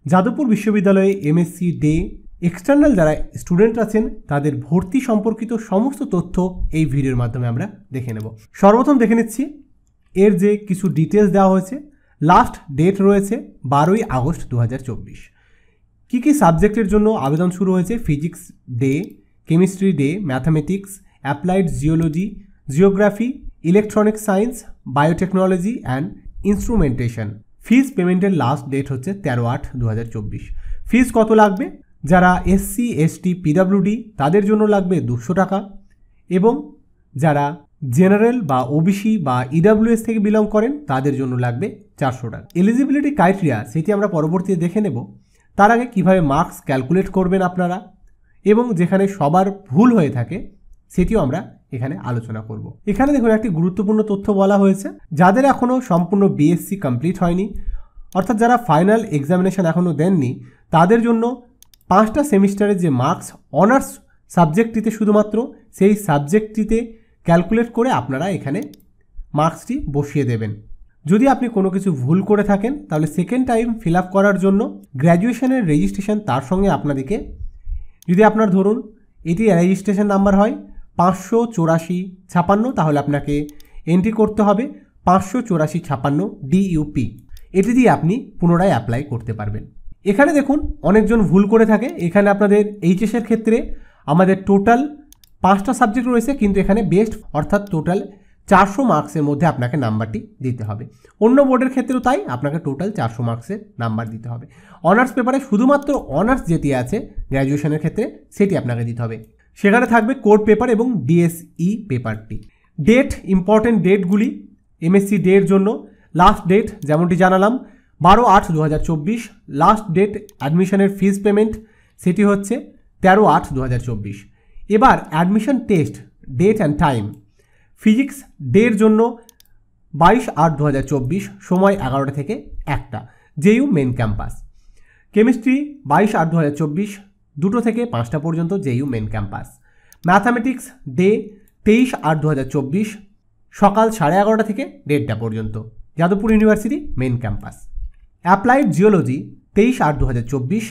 যাদবপুর বিশ্ববিদ্যালয়ে MSc day external যারা student আছেন তাদের ভর্তি সম্পর্কিত সমস্ত তথ্য এই ভিডিওর মাধ্যমে আমরা দেখে নেব। সর্বপ্রথম দেখে নিচ্ছি এর যে কিছু ডিটেলস দেওয়া হয়েছে। লাস্ট ডেট রয়েছে 12ই আগস্ট 2024। কী কী সাবজেক্টের জন্য আবেদন শুরু হয়েছে? Physics day, chemistry day, mathematics, applied geology, geography, electronic science, biotechnology and instrumentation. Fees পেমেন্টের লাস্ট ডেট হচ্ছে 13/8/2024। ফিজ কত লাগবে? যারা এসসি এসটি পিডাব্লিউডি তাদের জন্য লাগবে 200 টাকা, এবং যারা জেনারেল বা ওবিসি বা ইডাব্লিউএস থেকে বিলং করেন তাদের জন্য লাগবে 400 টাকা। এলিজিবিলিটি ক্রাইটেরিয়া সেটি আমরা পরবর্তীতে দেখে নেব। তার আগে কিভাবে মার্কস ক্যালকুলেট করবেন আপনারা এবং যেখানে সবার ভুল হয়ে থাকে সেটিও আমরা এখানে আলোচনা করব। এখানে দেখুন একটি গুরুত্বপূর্ণ তথ্য বলা হয়েছে, যাদের এখনও সম্পূর্ণ বিএসসি কমপ্লিট হয়নি, অর্থাৎ যারা ফাইনাল এক্সামিনেশন এখনও দেননি, তাদের জন্য 5টা সেমিস্টারের যে মার্কস অনার্স সাবজেক্টটিতে শুধুমাত্র সেই সাবজেক্টটিতে ক্যালকুলেট করে আপনারা এখানে মার্কসটি বসিয়ে দেবেন। যদি আপনি কোনো কিছু ভুল করে থাকেন তাহলে সেকেন্ড টাইম ফিল আপ করার জন্য গ্র্যাজুয়েশনের রেজিস্ট্রেশন, তার সঙ্গে আপনাদেরকে যদি আপনার ধরুন এটি রেজিস্ট্রেশন নাম্বার হয় 58456, তাহলে আপনাকে এন্ট্রি করতে হবে 58456 DUP। এটি দিয়ে আপনি পুনরায় অ্যাপ্লাই করতে পারবেন। এখানে দেখুন অনেকজন ভুল করে থাকে। এখানে আপনাদের এইচএসের ক্ষেত্রে আমাদের টোটাল 5টা সাবজেক্ট রয়েছে, কিন্তু এখানে বেস্ট অর্থাৎ টোটাল 400 মার্কসের মধ্যে আপনাকে নাম্বারটি দিতে হবে। অন্য বোর্ডের ক্ষেত্রেও তাই, আপনাকে টোটাল 400 মার্কসের নাম্বার দিতে হবে। অনার্স পেপারে শুধুমাত্র অনার্স যেটি আছে গ্র্যাজুয়েশনের ক্ষেত্রে সেটি আপনাকে দিতে হবে। সেখানে থাকবে কোড পেপার এবং ডিএসই পেপারটি। ডেট, ইম্পর্টেন্ট ডেটগুলি এমএসসি ডে এর জন্য লাস্ট ডেট যেমনটি জানালাম 12/8/2024। লাস্ট ডেট অ্যাডমিশনের ফিজ পেমেন্ট সেটি হচ্ছে 13/8/2024। এবার admission test date and time. Physics day এর জন্য 22/8/2024, সময় 11টা থেকে 1টা, জেইউ মেন ক্যাম্পাস। কেমিস্ট্রি 22/8/2024, 2টো থেকে 5টা পর্যন্ত, JU main campus. Mathematics day 23/8/2024, সকাল 11:30 থেকে 1:30টা পর্যন্ত, Jadavpur university main campus. Applied geology 23/8/2024,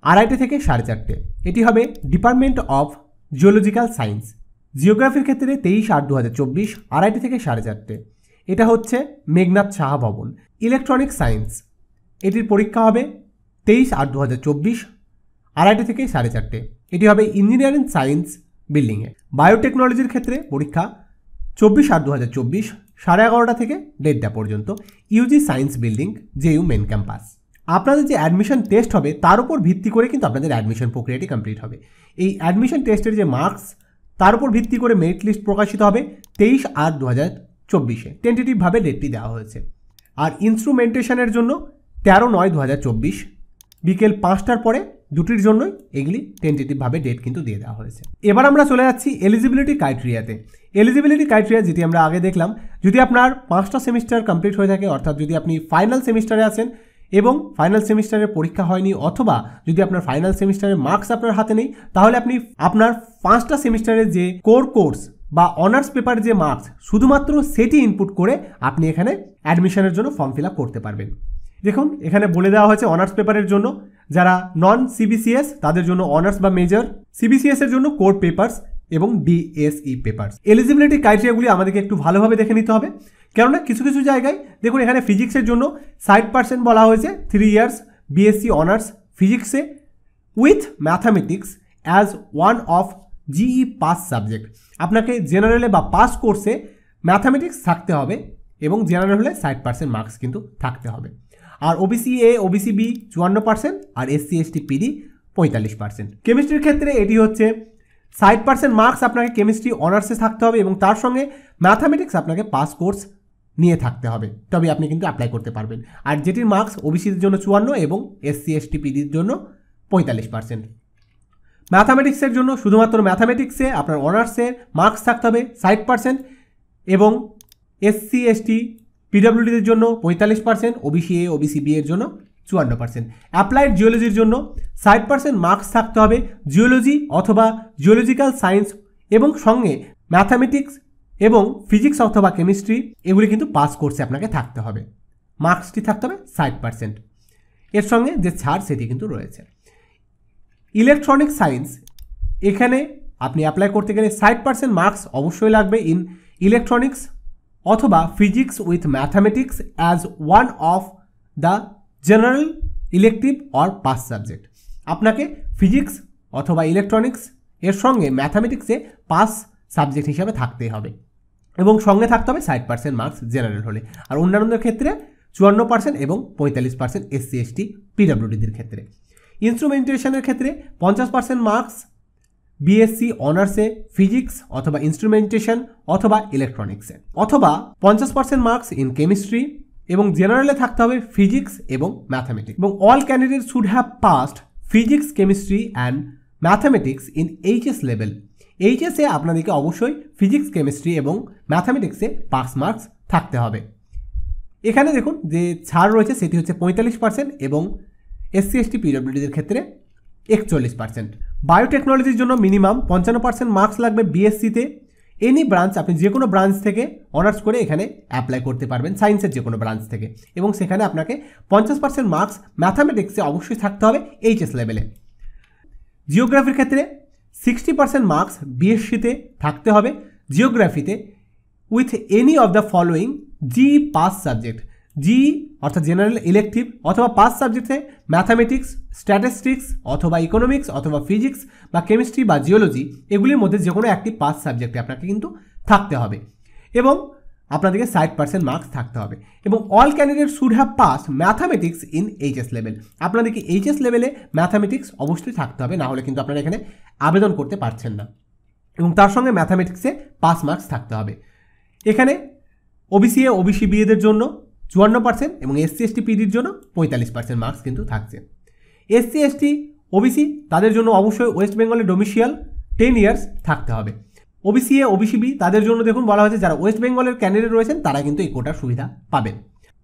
2:30 থেকে 4:30, এটি হবে ডিপার্টমেন্ট অফ জিওলজিক্যাল সায়েন্স। জিওগ্রাফির ক্ষেত্রে 23/8/2024, 2:30 থেকে 4:30, এটা হচ্ছে মেঘনাথ সাহা ভবন। ইলেকট্রনিক সায়েন্স এটির পরীক্ষা হবে 23/8/2024, 2:30 থেকে 4:30, এটি হবে ইঞ্জিনিয়ারিং সায়েন্স বিল্ডিংয়ে। বায়োটেকনোলজির ক্ষেত্রে পরীক্ষা 24/8/2024, 11:30 থেকে 1:30টা পর্যন্ত, UG science building, JU main campus. আপনাদের যে অ্যাডমিশন টেস্ট হবে তার উপর ভিত্তি করে কিন্তু আপনাদের অ্যাডমিশন প্রক্রিয়াটি কমপ্লিট হবে। এই অ্যাডমিশন টেস্টের যে মার্কস তার উপর ভিত্তি করে মেরিট লিস্ট প্রকাশিত হবে 23/8/2024-এ, টেন্টেটিভভাবে ডেটটি দেওয়া হয়েছে। আর ইনস্ট্রুমেন্টেশনের জন্য 13/9/2024, বিকেল 5টার পরে, দুটির জন্যই এগুলি টেন্টেটিভভাবে ডেট কিন্তু দিয়ে দেওয়া হয়েছে। এবার আমরা চলে যাচ্ছি এলিজিবিলিটি ক্রাইটেরিয়াতে। এলিজিবিলিটি ক্রাইটেরিয়া যেটি আমরা আগে দেখলাম, যদি আপনার 5টা সেমিস্টার কমপ্লিট হয়ে থাকে, অর্থাৎ যদি আপনি ফাইনাল সেমিস্টারে আছেন এবং ফাইনাল সেমিস্টারের পরীক্ষা হয়নি, অথবা যদি আপনার ফাইনাল সেমিস্টারের মার্কস আপনার হাতে নেই, তাহলে আপনি আপনার 5টা সেমিস্টারের যে কোর কোর্স বা অনার্স পেপার যে মার্কস শুধুমাত্র সেটি ইনপুট করে আপনি এখানে অ্যাডমিশনের জন্য ফর্ম ফিল আপ করতে পারবেন। দেখুন এখানে বলে দেওয়া হয়েছে অনার্স পেপারের জন্য যারা নন সিবিসিএস তাদের জন্য অনার্স বা মেজর, সিবিসিএস এর জন্য কোর পেপার্স এবং ডিএসই পেপার্স। এলিজিবিলিটি ক্রাইটেরিয়াগুলি আমাদেরকে একটু ভালোভাবে দেখে নিতে হবে, কেননা কিছু কিছু জায়গায় দেখুন এখানে ফিজিক্সের জন্য 60% বলা হয়েছে, 3 ইয়ার্স বিএসসি অনার্স ফিজিক্সে with mathematics as one of GE pass subject. আপনাকে জেনারেলে বা পাস কোর্সে ম্যাথামেটিক্স থাকতে হবে এবং জেনারেল হলে 60% মার্কস কিন্তু থাকতে হবে। আর ওবিসি এ, ওবিসি বি 54%, আর এসসি এসটি পিডি 45%। কেমিস্ট্রির ক্ষেত্রে এটি হচ্ছে 60% মার্কস আপনাকে কেমিস্ট্রি অনার্সে থাকতে হবে এবং তার সঙ্গে ম্যাথামেটিক্স আপনাকে পাস কোর্স নিয়ে থাকতে হবে, তবে আপনি কিন্তু অ্যাপ্লাই করতে পারবেন। আর যেটির মার্কস ওবিসির জন্য 54 এবং এসসি এসটি পিডির জন্য 45%। ম্যাথামেটিক্সের জন্য শুধুমাত্র ম্যাথামেটিক্সে আপনার অনার্সের মার্কস থাকতে হবে 60% এবং এসসি এসটি পিডব্লিউডির জন্য 45%, ওবিসি এ, ওবিসি বি এর জন্য 54%। অ্যাপ্লাইড জিওলজির জন্য 60% মার্কস থাকতে হবে জিওলজি অথবা জিওলজিক্যাল সায়েন্স এবং সঙ্গে ম্যাথামেটিক্স এবং ফিজিক্স অথবা কেমিস্ট্রি, এগুলি কিন্তু পাস কোর্সে আপনাকে থাকতে হবে, মার্কসটি থাকতে হবে 60%। এর সঙ্গে যে ছাড় সেটি কিন্তু রয়েছে। ইলেকট্রনিক সায়েন্স, এখানে আপনি অ্যাপ্লাই করতে গেলে 60% মার্কস অবশ্যই লাগবে ইন ইলেকট্রনিক্স অথবা physics with mathematics as one of the general elective or pass subject. আপনাকে ফিজিক্স অথবা ইলেকট্রনিক্স এর সঙ্গে ম্যাথামেটিক্সে পাস সাবজেক্ট হিসাবে থাকতেই হবে এবং সঙ্গে থাকতে হবে 60% মার্কস জেনারেল হলে। আর অন্যান্যদের ক্ষেত্রে 54% এবং 45% SC ST PWDদের ক্ষেত্রে। ইনস্ট্রুমেন্টেশনের ক্ষেত্রে 50% মার্কস BSc অনার্সে ফিজিক্স অথবা ইনস্ট্রুমেন্টেশন অথবা ইলেকট্রনিক্সে, অথবা 50% মার্কস ইন কেমিস্ট্রি এবং জেনারেলে থাকতে হবে ফিজিক্স এবং ম্যাথামেটিক্স। এবং all candidate should have passed physics, chemistry and mathematics in HS level. HSে আপনাদেরকে অবশ্যই ফিজিক্স, কেমিস্ট্রি এবং ম্যাথামেটিক্সে পাস মার্কস থাকতে হবে। এখানে দেখুন যে ছাড় রয়েছে সেটি হচ্ছে 45% এবং SC ST PWDদের ক্ষেত্রে 41%। বায়োটেকনোলজির জন্য মিনিমাম 55% মার্কস লাগবে BScতে। এনি ব্রাঞ্চ, আপনি যে কোনো ব্রাঞ্চ থেকে অনার্স করে এখানে অ্যাপ্লাই করতে পারবেন, সায়েন্সের যে কোনো ব্রাঞ্চ থেকে, এবং সেখানে আপনাকে 50% মার্কস ম্যাথামেটিক্সে অবশ্যই থাকতে হবে HS লেভেলে। জিওগ্রাফির ক্ষেত্রে 60% মার্কস BScতে থাকতে হবে জিওগ্রাফিতে with any of the following G pass subject. G অর্থাৎ জেনারেল ইলেকটিভ অথবা পাস সাবজেক্টে ম্যাথামেটিক্স, স্ট্যাটিস্টিক্স অথবা ইকোনমিক্স অথবা ফিজিক্স বা কেমিস্ট্রি বা জিওলজি, এগুলির মধ্যে যে কোনো একটি পাস সাবজেক্টে আপনাকে কিন্তু থাকতে হবে এবং আপনাদেরকে 60% মার্কস থাকতে হবে। এবং all candidate should have pass mathematics in HS level. আপনাদেরকে HS লেভেলে ম্যাথামেটিক্স অবশ্যই থাকতে হবে, না হলে কিন্তু আপনারা এখানে আবেদন করতে পারছেন না। এবং তার সঙ্গে ম্যাথামেটিক্সে পাস মার্কস থাকতে হবে। এখানে OBCA OBC BAদের জন্য 54% এবং SC ST PDর জন্য 45% মার্কস কিন্তু থাকছে। SC ST OBC তাদের জন্য অবশ্যই ওয়েস্ট বেঙ্গলের ডোমিসিয়াল 10 ইয়ার্স থাকতে হবে। OBCA OBC B তাদের জন্য দেখুন বলা হয়েছে যারা ওয়েস্ট বেঙ্গলের ক্যান্ডিডেট রয়েছেন তারা কিন্তু এই কোটার সুবিধা পাবেন।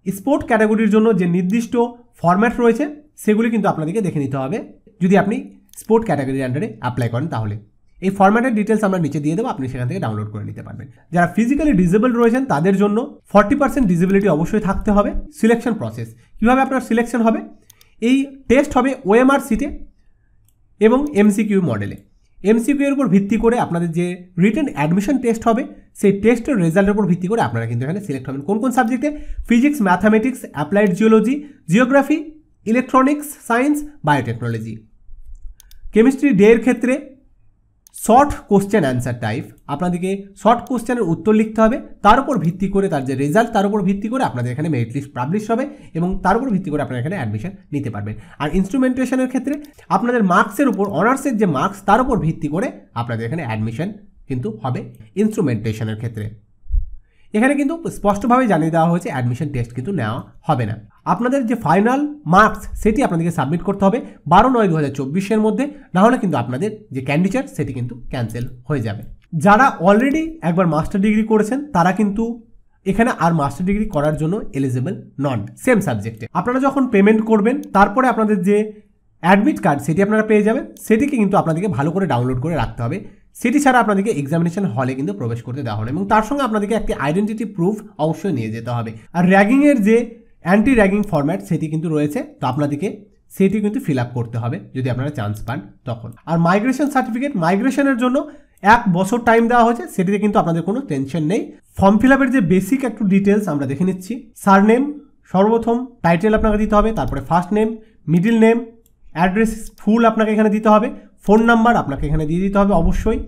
স্পোর্ট ক্যাটাগরির জন্য যে নির্দিষ্ট ফরম্যাট রয়েছে সেগুলি কিন্তু আপনাদেরকে দেখে নিতে হবে যদি আপনি স্পোর্ট ক্যাটাগরির আন্ডারে অ্যাপ্লাই করেন। তাহলে এই ফরম্যাটের ডিটেলস আমরা নিচে দিয়ে দেবো, আপনি সেখান থেকে ডাউনলোড করে নিতে পারবেন। যারা ফিজিক্যালি ডিসেবল রয়েছেন তাদের জন্য 40% ডিসেবিলিটি অবশ্যই থাকতে হবে। সিলেকশন প্রসেস, কীভাবে আপনার সিলেকশন হবে, এই টেস্ট হবে OMR সিটে এবং MCQ মডেলে। MCQ এর উপর ভিত্তি করে আপনাদের যে রিটেন অ্যাডমিশন টেস্ট হবে সেই টেস্টের রেজাল্টের উপর ভিত্তি করে আপনারা কিন্তু এখানে সিলেক্ট হবেন কোন কোন সাবজেক্টে, physics, mathematics, applied geology, geography, electronics science, biotechnology. Chemistry day এর ক্ষেত্রে শর্ট কোশ্চেন অ্যান্সার টাইপ, আপনাদেরকে শর্ট কোশ্চেনের উত্তর লিখতে হবে, তার উপর ভিত্তি করে তার যে রেজাল্ট তার উপর ভিত্তি করে আপনাদের এখানে মেরিট লিস্ট পাবলিশ হবে এবং তার উপর ভিত্তি করে আপনারা এখানে অ্যাডমিশন নিতে পারবেন। আর ইনস্ট্রুমেন্টেশনের ক্ষেত্রে আপনাদের মার্কসের উপর, অনার্সের যে মার্কস তার উপর ভিত্তি করে আপনাদের এখানে অ্যাডমিশন কিন্তু হবে ইনস্ট্রুমেন্টেশনের ক্ষেত্রে। এখানে কিন্তু স্পষ্টভাবে জানিয়ে দেওয়া হয়েছে অ্যাডমিশন টেস্ট কিন্তু নেওয়া হবে না। আপনাদের যে ফাইনাল মার্কস সেটি আপনাদেরকে সাবমিট করতে হবে 12/9/2024 মধ্যে, না হলে কিন্তু আপনাদের যে ক্যান্ডিডেট সেটি কিন্তু ক্যান্সেল হয়ে যাবে। যারা অলরেডি একবার মাস্টার ডিগ্রি করেছেন তারা কিন্তু এখানে আর মাস্টার ডিগ্রি করার জন্য এলিজিবল নন সেম সাবজেক্টে। আপনারা যখন পেমেন্ট করবেন তারপরে আপনাদের যে অ্যাডমিট কার্ড সেটি আপনারা পেয়ে যাবেন, সেটিকে কিন্তু আপনাদেরকে ভালো করে ডাউনলোড করে রাখতে হবে। সেটি ছাড়া আপনাদেরকে এক্সামিনেশন হলে কিন্তু প্রবেশ করতে দেওয়া হবে এবং তার সঙ্গে আপনাদেরকে একটি আইডেন্টিটি প্রুফ অবশ্যই নিয়ে যেতে হবে। আর র্যাগিংয়ের যে অ্যান্টি র্যাগিং ফরম্যাট সেটি কিন্তু রয়েছে, তো আপনাদেরকে সেটি কিন্তু ফিল আপ করতে হবে যদি আপনারা চান্স পান তখন। আর মাইগ্রেশন সার্টিফিকেট, মাইগ্রেশনের জন্য 1 বছর টাইম দেওয়া হয়েছে, সেটিতে কিন্তু আপনাদের কোনো টেনশন নেই। ফর্ম ফিল আপের যে বেসিক একটু ডিটেলস আমরা দেখে নিচ্ছি। সারনেম, সর্বপ্রথম টাইটেল আপনাকে দিতে হবে, তারপরে first name, middle name, address full আপনাকে এখানে দিতে হবে, ফোন নাম্বার আপনাকে এখানে দিয়ে দিতে হবে অবশ্যই,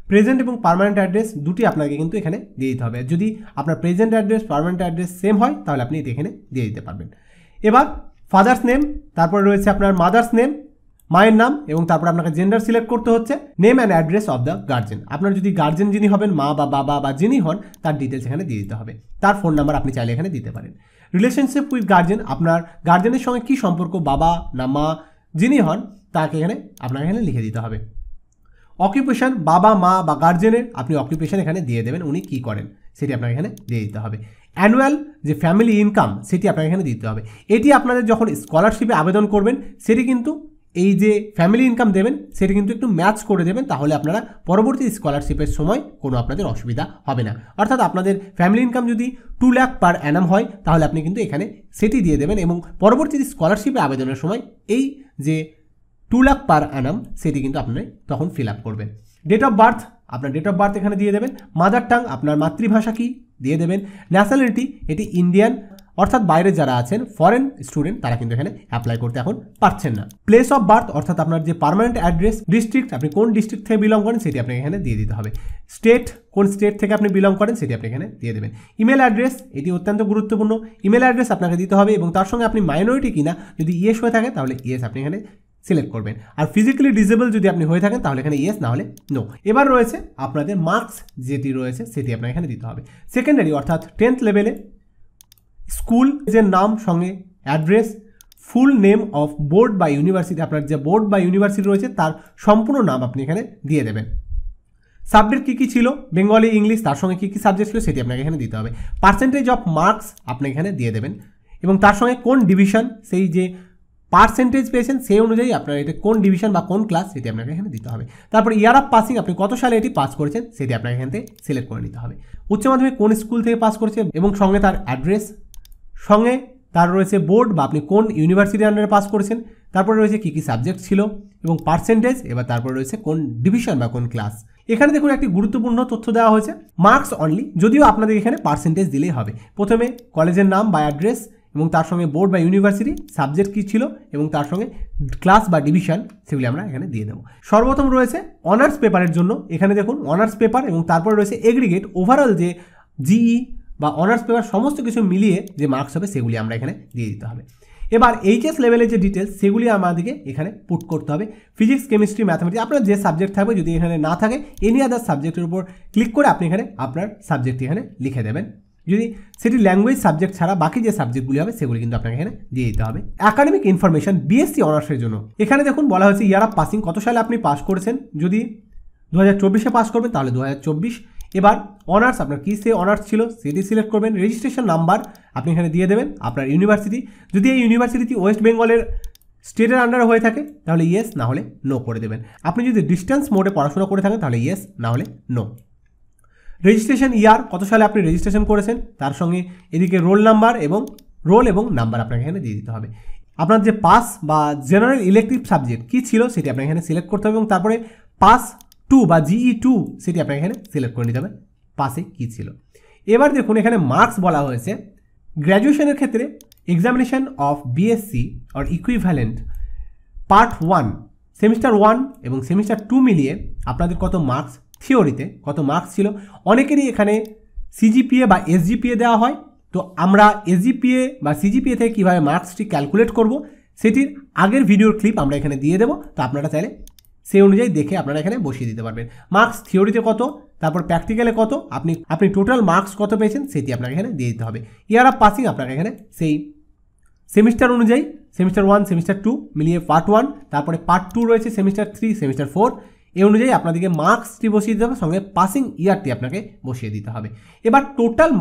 প্রেজেন্ট এবং পার্মানেন্ট অ্যাড্রেস দুটি আপনাকে কিন্তু এখানে দিয়ে দিতে হবে। যদি আপনার present address permanent address same হয় তাহলে আপনি এটি এখানে দিয়ে দিতে পারবেন। এবার ফাদার্স নেম, তারপরে রয়েছে আপনার মাদার্স নেম, মায়ের নাম, এবং তারপর আপনাকে জেন্ডার সিলেক্ট করতে হচ্ছে, name and address of the guardian. আপনার যদি গার্জেন যিনি হবেন, মা বা বাবা বা যিনি হন, তার ডিটেলস এখানে দিয়ে দিতে হবে। তার ফোন নাম্বার আপনি চাইলে এখানে দিতে পারেন। রিলেশনশিপ উইথ গার্জেন, আপনার গার্জেনের সঙ্গে কী সম্পর্ক, বাবা না মা যিনি হন তাকে এখানে আপনাকে এখানে লিখে দিতে হবে। অকুপেশন, বাবা মা বা গার্জেনের আপনি অকুপেশন এখানে দিয়ে দেবেন, উনি কী করেন সেটি আপনাকে এখানে দিয়ে দিতে হবে। অ্যানুয়াল যে ফ্যামিলি ইনকাম সেটি আপনাকে এখানে দিতে হবে। এটি আপনাদের যখন স্কলারশিপে আবেদন করবেন সেটি কিন্তু এই যে ফ্যামিলি ইনকাম দেবেন সেটা কিন্তু একটু ম্যাচ করে দেবেন, তাহলে আপনারা পরবর্তী স্কলারশিপের সময় কোনো আপনাদের অসুবিধা হবে না। অর্থাৎ আপনাদের ফ্যামিলি ইনকাম যদি 2 লাখ পার অ্যানাম হয় তাহলে আপনি কিন্তু এখানে সেটি দিয়ে দেবেন এবং পরবর্তী স্কলারশিপে আবেদনের সময় এই যে 2 লাখ পার অ্যানাম সেটি কিন্তু আপনি তখন ফিল আপ করবেন। ডেট অফ বার্থ, আপনার ডেট অফ বার্থ এখানে দিয়ে দেবেন। মাদার টাং, আপনার মাতৃভাষা কি দিয়ে দেবেন। ন্যাশনালিটি, এটি ইন্ডিয়ান, অর্থাৎ বাইরে যারা আছেন ফরেন স্টুডেন্ট তারা কিন্তু এখানে অ্যাপ্লাই করতে এখন পারছেন না। প্লেস অফ বার্থ অর্থাৎ আপনার যে পার্মানেন্ট অ্যাড্রেস, ডিস্ট্রিক্ট, আপনি কোন ডিস্ট্রিক্ট থেকে বিলং করেন সেটি আপনাকে এখানে দিয়ে দিতে হবে। স্টেট, কোন স্টেট থেকে আপনি বিলং করেন সেটি আপনি এখানে দিয়ে দেবেন। ইমেল অ্যাড্রেস, এটি অত্যন্ত গুরুত্বপূর্ণ, ইমেল অ্যাড্রেস আপনাকে দিতে হবে এবং তার সঙ্গে আপনি মাইনরিটি কিনা যদি ইয়েস হয়ে থাকে তাহলে ইয়েস আপনি এখানে সিলেক্ট করবেন। আর ফিজিক্যালি ডিসেবল যদি আপনি হয়ে থাকেন তাহলে এখানে ইয়েস, না হলে নো। এবার রয়েছে আপনাদের মার্কস যেটি রয়েছে সেটি আপনাকে এখানে দিতে হবে। সেকেন্ডারি অর্থাৎ 10th লেভেলে স্কুল যে নাম সঙ্গে address, full name of board বা ইউনিভার্সিটি, আপনার যে বোর্ড বা ইউনিভার্সিটি রয়েছে তার সম্পূর্ণ নাম আপনি এখানে দিয়ে দেবেন। সাবজেক্ট কী কী ছিল, বেঙ্গলি, ইংলিশ, তার সঙ্গে কী কী সাবজেক্ট ছিল সেটি আপনাকে এখানে দিতে হবে। পার্সেন্টেজ অফ মার্কস আপনি এখানে দিয়ে দেবেন এবং তার সঙ্গে কোন ডিভিশন, সেই যে পার্সেন্টেজ পেয়েছেন সেই অনুযায়ী আপনার এটা কোন ডিভিশন বা কোন ক্লাস সেটি আপনাকে এখানে দিতে হবে। তারপর ইয়ার অফ পাসিং, আপনি কত সালে এটি পাস করেছেন সেটি আপনাকে এখান থেকে সিলেক্ট করে নিতে হবে। উচ্চ মাধ্যমিক কোন স্কুল থেকে পাস করেছে এবং সঙ্গে তার অ্যাড্রেস, সঙ্গে তার রয়েছে বোর্ড বা আপনি কোন ইউনিভার্সিটির আন্ডারে পাস করেছেন, তারপরে রয়েছে কী কী সাবজেক্ট ছিল এবং পার্সেন্টেজ, এবার তারপরে রয়েছে কোন ডিভিশন বা কোন ক্লাস। এখানে দেখুন একটি গুরুত্বপূর্ণ তথ্য দেওয়া হয়েছে, মার্কস অনলি, যদিও আপনাদের এখানে পার্সেন্টেজ দিলেই হবে। প্রথমে কলেজের নাম বা অ্যাড্রেস এবং তার সঙ্গে বোর্ড বা ইউনিভার্সিটি, সাবজেক্ট কী ছিল এবং তার সঙ্গে ক্লাস বা ডিভিশন, সেগুলি আমরা এখানে দিয়ে দেবো। সর্বপ্রথম রয়েছে অনার্স পেপারের জন্য, এখানে দেখুন অনার্স পেপার এবং তারপরে রয়েছে এগ্রিগেট, ওভারঅল যে জিই বা অনার্স পেপার সমস্ত কিছু মিলিয়ে যে মার্কস হবে সেগুলি আমরা এখানে দিয়ে দিতে হবে। এবার এইচএস লেভেলের যে ডিটেলস সেগুলি আমাদেরকে এখানে পুট করতে হবে। ফিজিক্স, কেমিস্ট্রি, ম্যাথামেটিক্স, আপনার যে সাবজেক্ট থাকবে, যদি এখানে না থাকে এনি আদার সাবজেক্টের উপর ক্লিক করে আপনি এখানে আপনার সাবজেক্টটি এখানে লিখে দেবেন। যদি সেটি ল্যাঙ্গুয়েজ সাবজেক্ট ছাড়া বাকি যে সাবজেক্টগুলি হবে সেগুলি কিন্তু আপনাকে এখানে দিয়ে দিতে হবে। একাডেমিক ইনফরমেশন বিএসসি অনার্সের জন্য এখানে দেখুন বলা হয়েছে ইয়ার অফ পাসিং, কত সালে আপনি পাস করেছেন, যদি 2024-এ পাস করবেন তাহলে 2024। এবার অনার্স, আপনার কী সে অনার্স ছিল সেটি সিলেক্ট করবেন। রেজিস্ট্রেশন নাম্বার আপনি এখানে দিয়ে দেবেন। আপনার ইউনিভার্সিটি, যদি এই ইউনিভার্সিটি ওয়েস্ট বেঙ্গলের স্টেটের আন্ডারে হয়ে থাকে তাহলে ইয়েস, না হলে নো করে দেবেন। আপনি যদি ডিস্টেন্স মোডে পড়াশোনা করে থাকেন তাহলে ইয়েস, না হলে নো। রেজিস্ট্রেশন ইয়ার, কত সালে আপনি রেজিস্ট্রেশন করেছেন, তার সঙ্গে এদিকে রোল নাম্বার এবং রোল এবং নাম্বার আপনাকে এখানে দিয়ে দিতে হবে। আপনার যে পাস বা জেনারেল ইলেকটিভ সাবজেক্ট কী ছিল সেটি আপনাকে এখানে সিলেক্ট করতে হবে এবং তারপরে পাস 2 বা জিই 2 সেটি আপনাকে এখানে সিলেক্ট করে নিতে হবে, পাসে কী ছিল। এবার দেখুন এখানে মার্কস বলা হয়েছে, গ্র্যাজুয়েশনের ক্ষেত্রে examination of BSc or equivalent part 1 semester 1 এবং সেমিস্টার 2 মিলিয়ে আপনাদের কত মার্কস, থিওরিতে কত মার্কস ছিল। অনেকেরই এখানে সিজিপিএ বা এসজিপিএ দেওয়া হয়, তো আমরা এসজিপিএ বা সিজিপিএ থেকে কীভাবে মার্কসটি ক্যালকুলেট করব সেটির আগের ভিডিওর ক্লিপ আমরা এখানে দিয়ে দেবো, তো আপনারা চাইলে সেই অনুযায়ী দেখে আপনারা এখানে বসিয়ে দিতে পারবেন। মার্কস থিওরিতে কত, তারপর প্র্যাকটিক্যালে কত, আপনি টোটাল মার্কস কত পেয়েছেন সেটি আপনাকে এখানে দিয়ে দিতে হবে। ইয়ার অফ পাসিং আপনাকে এখানে সেই সেমিস্টার অনুযায়ী, সেমিস্টার 1 সেমিস্টার 2 মিলিয়ে পার্ট 1, তারপরে পার্ট 2 রয়েছে সেমিস্টার 3 সেমিস্টার 4, এই অনুযায়ী আপনাদেরকে মার্কসটি বসিয়ে দিতে হবে, সঙ্গে পাসিং ইয়ারটি আপনাকে বসিয়ে দিতে হবে। এবার টোটাল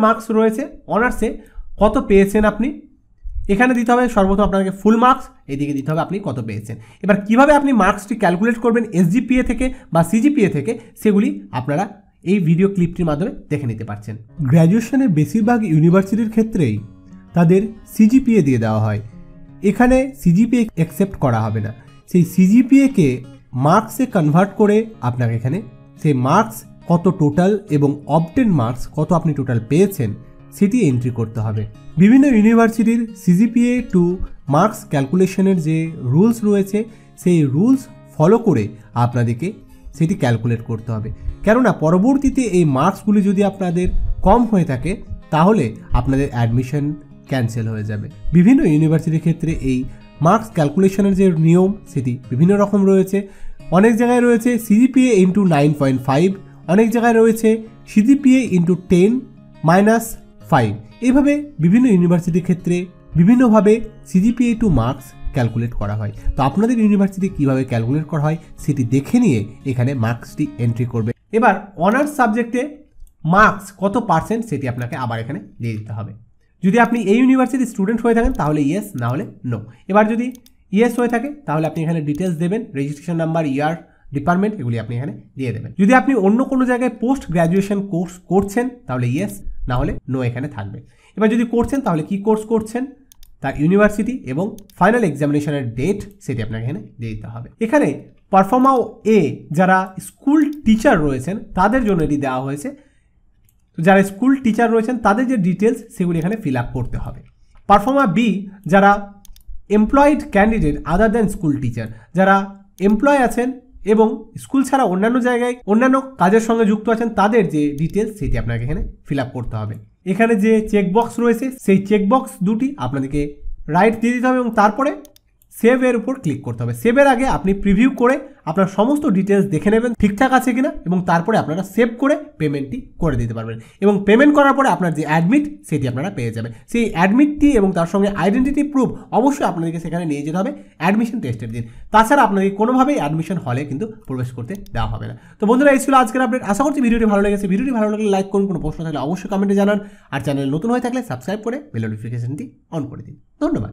মার্কস রয়েছে অনার্সে কত পেয়েছেন আপনি, এখানে দিতে হবে সর্বপ্রথম আপনাকে ফুল মার্কস, এদিকে দিতে হবে আপনি কত পেয়েছেন। এবার কিভাবে আপনি মার্কসটি ক্যালকুলেট করবেন এসজিপিএ থেকে বা সিজিপিএ থেকে, সেগুলি আপনারা এই ভিডিও ক্লিপটির মাধ্যমে দেখে নিতে পারছেন। গ্র্যাজুয়েশনের বেশিরভাগ ইউনিভার্সিটির ক্ষেত্রেই তাদের সিজিপিএ দিয়ে দেওয়া হয়, এখানে সিজিপিএ অ্যাকসেপ্ট করা হবে না। সেই সিজিপিএকে মার্কসে কনভার্ট করে আপনাকে এখানে সেই মার্কস কত টোটাল এবং অবটেন মার্কস কত আপনি টোটাল পেয়েছেন সেটি এন্ট্রি করতে হবে। বিভিন্ন ইউনিভার্সিটির সিজিপিএ টু মার্কস ক্যালকুলেশনের যে রুলস রয়েছে সেই রুলস ফলো করে আপনাদেরকে সেটি ক্যালকুলেট করতে হবে, কেননা পরবর্তীতে এই মার্কসগুলি যদি আপনাদের কম হয়ে থাকে তাহলে আপনাদের অ্যাডমিশন ক্যান্সেল হয়ে যাবে। বিভিন্ন ইউনিভার্সিটির ক্ষেত্রে এই মার্কস ক্যালকুলেশনের যে নিয়ম সেটি বিভিন্ন রকম রয়েছে। অনেক জায়গায় রয়েছে সিজিপিএ ইন্টু 9.5, অনেক জায়গায় রয়েছে সিজিপিএ ইন্টু 10-5। এইভাবে বিভিন্ন ইউনিভার্সিটির ক্ষেত্রে বিভিন্নভাবে সিজিপিএ টু মার্কস ক্যালকুলেট করা হয়। তো আপনাদের ইউনিভার্সিটি কীভাবে ক্যালকুলেট করা হয় সেটি দেখে নিয়ে এখানে মার্কসটি এন্ট্রি করবে। এবার অনার্স সাবজেক্টে মার্কস কত পার্সেন্ট সেটি আপনাকে আবার এখানে দিয়ে দিতে হবে। যদি আপনি এই ইউনিভার্সিটির স্টুডেন্ট হয়ে থাকেন তাহলে ইয়েস, না হলে নো। এবার যদি ইয়েস হয়ে থাকে তাহলে আপনি এখানে ডিটেলস দেবেন, রেজিস্ট্রেশন নাম্বার, ইয়ার, ডিপার্টমেন্ট, এগুলি আপনি এখানে দিয়ে দেবেন। যদি আপনি অন্য কোনো জায়গায় পোস্ট গ্র্যাজুয়েশন কোর্স করছেন তাহলে ইয়েস, না হলে নো এখানে থাকবে। এবার যদি করছেন তাহলে কি কোর্স করছেন, তার ইউনিভার্সিটি এবং ফাইনাল এক্সামিনেশনের ডেট সেটি আপনাকে এখানে দিয়ে দিতে হবে। এখানে পারফর্মা এ যারা স্কুল টিচার রয়েছেন তাদের জন্য এটি দেওয়া হয়েছে। তো যারা স্কুল টিচার রয়েছেন তাদের যে ডিটেলস সেগুলি এখানে ফিল আপ করতে হবে। পারফর্মা বি যারা employed candidate other than school teacher, যারা এমপ্লয় আছেন এবং স্কুল ছাড়া অন্যান্য জায়গায় অন্যান্য কাজের সঙ্গে যুক্ত আছেন তাদের যে ডিটেলস সেটি আপনাকে এখানে ফিল আপ করতে হবে। এখানে যে চেকবক্স রয়েছে সেই চেকবক্স দুটি আপনাদেরকে রাইট দিয়ে দিতে হবে এবং তারপরে সেভের উপর ক্লিক করতে হবে। সেভের আগে আপনি প্রিভিউ করে আপনার সমস্ত ডিটেলস দেখে নেবেন ঠিকঠাক আছে কিনা এবং তারপরে আপনারা সেভ করে পেমেন্টটি করে দিতে পারবেন এবং পেমেন্ট করার পরে আপনার যে অ্যাডমিট সেটি আপনারা পেয়ে যাবেন। সেই অ্যাডমিটটি এবং তার সঙ্গে আইডেন্টিটি প্রুফ অবশ্যই আপনাদেরকে সেখানে নিয়ে যেতে হবে অ্যাডমিশন টেস্টের দিন। তাছাড়া আপনাদের কোনোভাবেই অ্যাডমিশন হলে কিন্তু প্রবেশ করতে দেওয়া হবে না। তো বন্ধুরা এই ছিল আজকের আপডেট। আশা করছি ভিডিওটি ভালো লেগেছে। ভিডিওটি ভালো লাগলে লাইক করুন, কোনো প্রশ্ন থাকলে অবশ্যই কমেন্টে জানান, আর চ্যানেল নতুন হয়ে থাকলে সাবস্ক্রাইব করে বেল নোটিফিকেশনটি অন করে দিন। ধন্যবাদ।